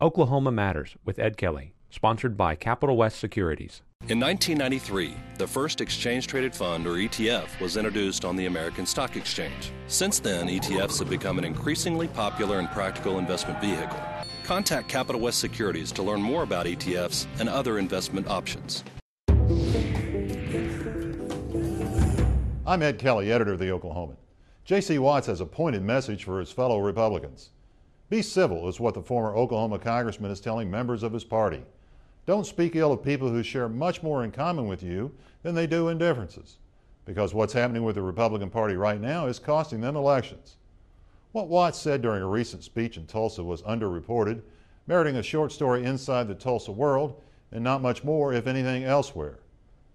Oklahoma Matters with Ed Kelley, sponsored by Capital West Securities. In 1993, the first exchange-traded fund, or ETF, was introduced on the American Stock Exchange. Since then, ETFs have become an increasingly popular and practical investment vehicle. Contact Capital West Securities to learn more about ETFs and other investment options. I'm Ed Kelley, editor of The Oklahoman. J.C. Watts has a pointed message for his fellow Republicans. Be civil is what the former Oklahoma congressman is telling members of his party. Don't speak ill of people who share much more in common with you than they do in differences, because what's happening with the Republican Party right now is costing them elections. What Watts said during a recent speech in Tulsa was underreported, meriting a short story inside the Tulsa World and not much more, if anything, elsewhere.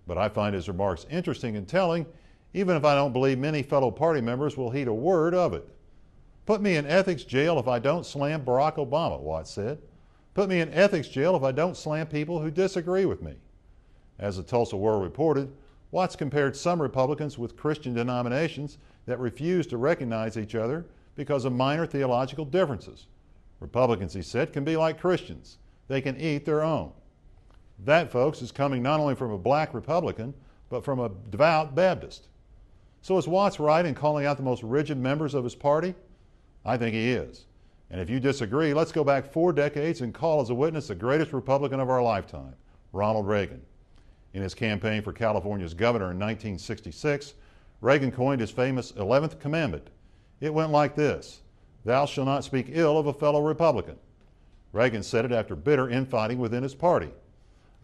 But I find his remarks interesting and telling, even if I don't believe many fellow party members will heed a word of it. Put me in ethics jail if I don't slam Barack Obama, Watts said. Put me in ethics jail if I don't slam people who disagree with me. As the Tulsa World reported, Watts compared some Republicans with Christian denominations that refuse to recognize each other because of minor theological differences. Republicans, he said, can be like Christians. They can eat their own. That, folks, is coming not only from a black Republican, but from a devout Baptist. So is Watts right in calling out the most rigid members of his party? I think he is. And if you disagree, let's go back 4 decades and call as a witness the greatest Republican of our lifetime, Ronald Reagan. In his campaign for California's governor in 1966, Reagan coined his famous 11th commandment. It went like this: "Thou shalt not speak ill of a fellow Republican." Reagan said it after bitter infighting within his party.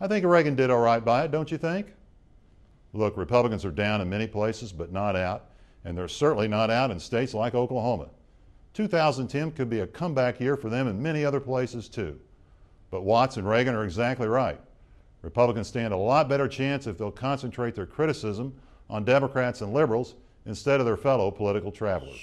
I think Reagan did all right by it, don't you think? Look, Republicans are down in many places, but not out, and they're certainly not out in states like Oklahoma. 2010 could be a comeback year for them in many other places too. But Watts and Reagan are exactly right. Republicans stand a lot better chance if they'll concentrate their criticism on Democrats and liberals instead of their fellow political travelers.